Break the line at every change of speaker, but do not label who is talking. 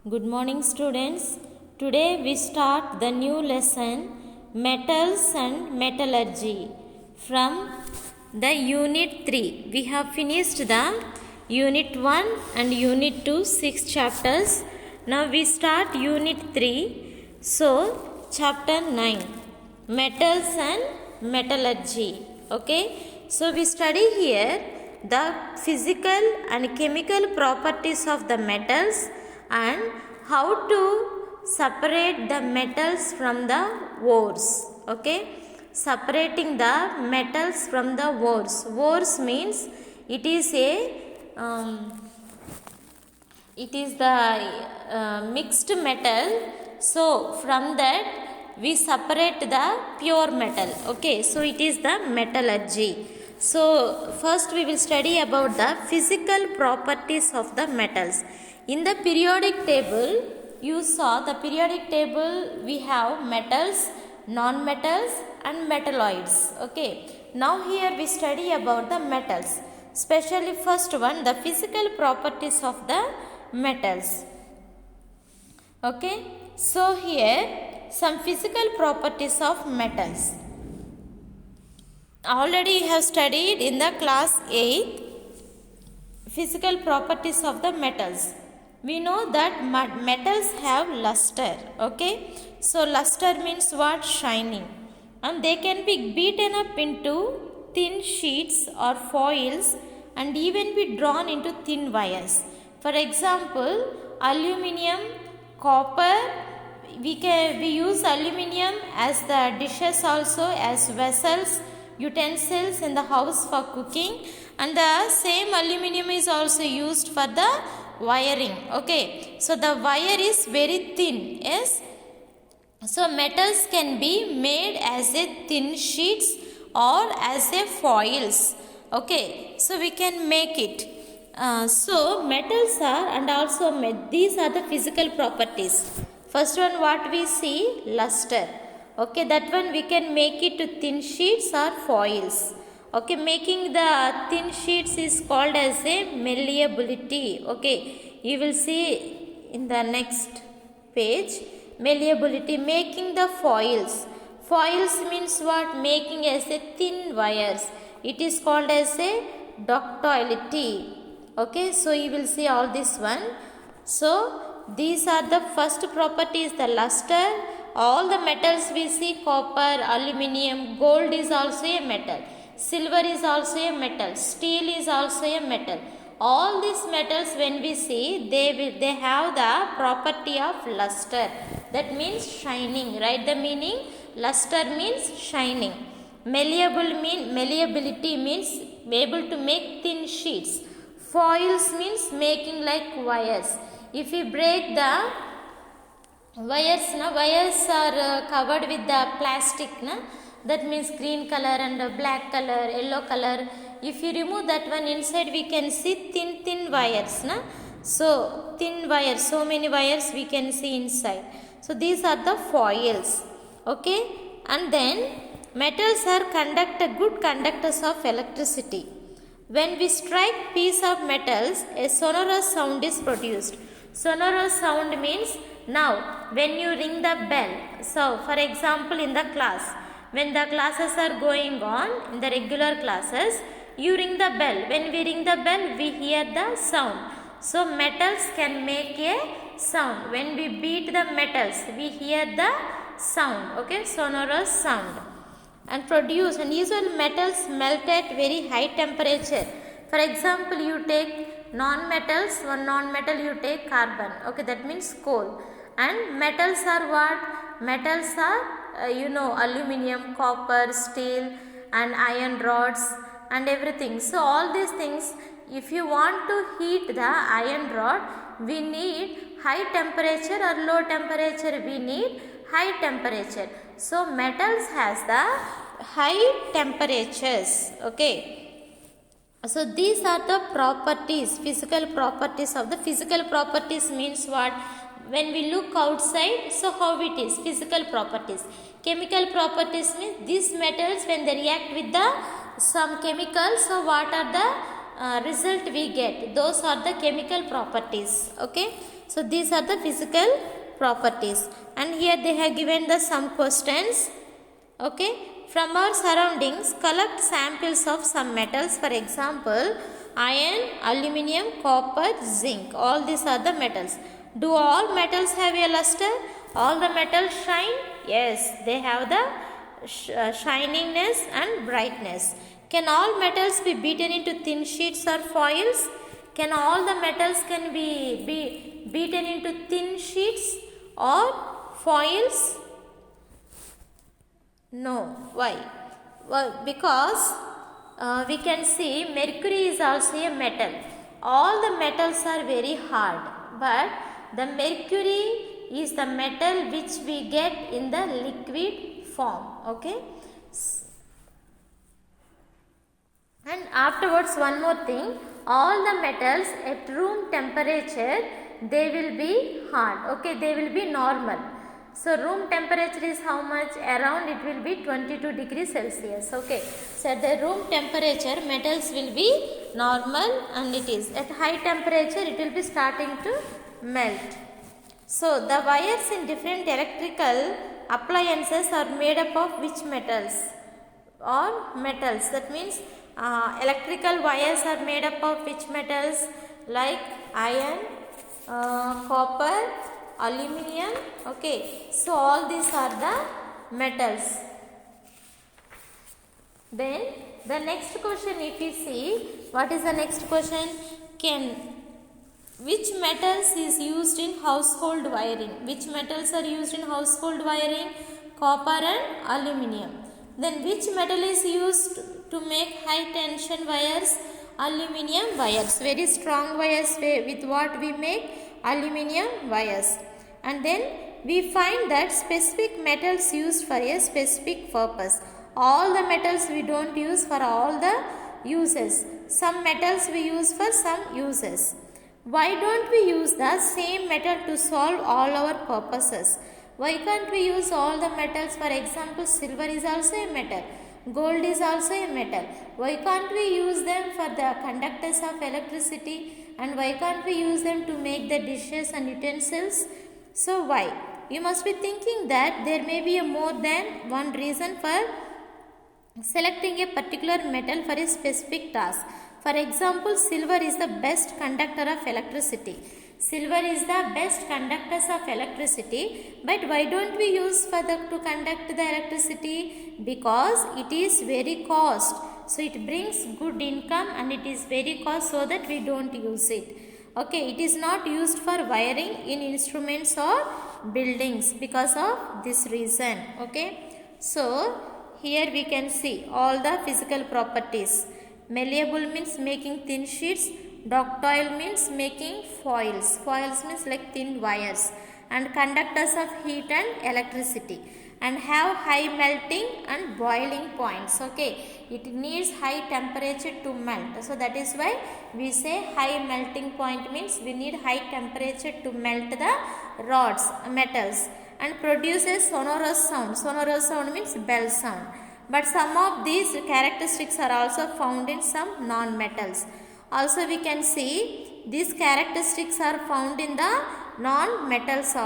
Good morning, students. Today we start the new lesson Metals and Metallurgy from the Unit 3. We have finished the Unit 1 and Unit 2 6 chapters. Now we start Unit 3. So, Chapter 9 Metals and Metallurgy. Okay. So we study here the physical and chemical properties of the metals and how to separate the metals from the ores. Okay, separating the metals from the ores. Ores means it is the mixed metal. So from that we separate the pure metal. Okay, so it is the metallurgy. So first we will study about the physical properties of the metals. In the periodic table, you saw the periodic table we have metals, non-metals and metalloids. Okay. Now here we study about the metals. Especially first one, the physical properties of the metals. Okay. So here some physical properties of metals. Already you have studied in the class 8 physical properties of the metals. We know that metals have luster. Okay, so luster means what? Shining, and they can be beaten up into thin sheets or foils and even be drawn into thin wires. For example, aluminium, copper. We use aluminium as the dishes, also as vessels, utensils in the house for cooking, and the same aluminium is also used for the wiring. Okay, so the wire is very thin. Yes, so metals can be made as a thin sheets or as a foils. Okay, so we can make it. So metals are, and also these are the physical properties. First one, what we see? Luster. Okay, that one we can make it to thin sheets or foils. Okay, making the thin sheets is called as a malleability. Okay, you will see in the next page. Malleability, making the foils. Foils means what? Making as a thin wires. It is called as a ductility. Okay, so you will see all this one. So these are the first properties, the luster. All the metals we see, copper, aluminium, gold is also a metal. Silver is also a metal. Steel is also a metal. All these metals when we see, they have the property of luster. That means shining. Right? The meaning luster means shining. Malleability means able to make thin sheets. Foils means making like wires. If we break the wires are covered with the plastic. That means green color and black color, yellow color. If you remove that one, inside we can see thin wires. So thin wires, so many wires we can see inside. So these are the foils. Okay, and then metals are good conductors of electricity. When we strike piece of metals, a sonorous sound is produced. Sonorous sound means, now when you ring the bell. So for example, in the class, when the classes are going on, in the regular classes, you ring the bell. When we ring the bell, we hear the sound. So metals can make a sound. When we beat the metals, we hear the sound. Okay, sonorous sound. And produce, and usually metals melt at very high temperature. For example, you take non-metals, one non-metal you take carbon. Okay, that means coal. And metals are what? Metals are aluminium, copper, steel and iron rods and everything. So all these things, if you want to heat the iron rod, we need high temperature, or low temperature we need high temperature. So metals has the high temperatures. Okay. So these are the properties, physical properties of the physical properties means what? When we look outside, so how it is? Physical properties. Chemical properties means these metals when they react with some chemicals, so what are the result we get? Those are the chemical properties. Okay. So these are the physical properties, and here they have given the some questions. Okay, from our surroundings collect samples of some metals, for example iron, aluminium, copper, zinc. All these are the metals. Do all metals have a luster? All the metals shine? Yes, they have the shiningness and brightness. Can all metals be beaten into thin sheets or foils? Can all the metals can be beaten into thin sheets or foils? No. Why? Well, because we can see mercury is also a metal. All the metals are very hard, but the mercury is the metal which we get in the liquid form. Okay. And afterwards one more thing, all the metals at room temperature they will be hard. Okay, they will be normal. So room temperature is how much? Around it will be 22 degrees Celsius. Okay. So at the room temperature metals will be normal, and it is at high temperature it will be starting to melt. So the wires in different electrical appliances are made up of which metals? Or metals. That means electrical wires are made up of which metals? Like iron, copper, aluminium. Okay, so all these are the metals. Then the next question, if you see, what is the next question? Which metals is used in household wiring? Which metals are used in household wiring? Copper and aluminium. Then which metal is used to make high tension wires? Aluminium wires. Very strong wires. With what we make? Aluminium wires. And then we find that specific metals used for a specific purpose. All the metals we don't use for all the uses. Some metals we use for some uses. Why don't we use the same metal to solve all our purposes? Why can't we use all the metals? For example, silver is also a metal. Gold is also a metal. Why can't we use them for the conductors of electricity? And why can't we use them to make the dishes and utensils? So why? You must be thinking that there may be a more than one reason for selecting a particular metal for a specific task. For example, silver is the best conductor of electricity. Silver is the best conductors of electricity, but why don't we use to conduct the electricity? Because it is very cost. So it brings good income and it is very cost, so that we don't use it. Okay, it is not used for wiring in instruments or buildings because of this reason. Okay, so here we can see all the physical properties. Malleable means making thin sheets. Ductile means making foils. Foils means like thin wires. And conductors of heat and electricity. And have high melting and boiling points. Okay, it needs high temperature to melt. So that is why we say high melting point means we need high temperature to melt the rods, metals. And produces sonorous sound. Sonorous sound means bell sound. But some of these characteristics are also found in some non-metals. Also we can see these characteristics are found in the non-metals also.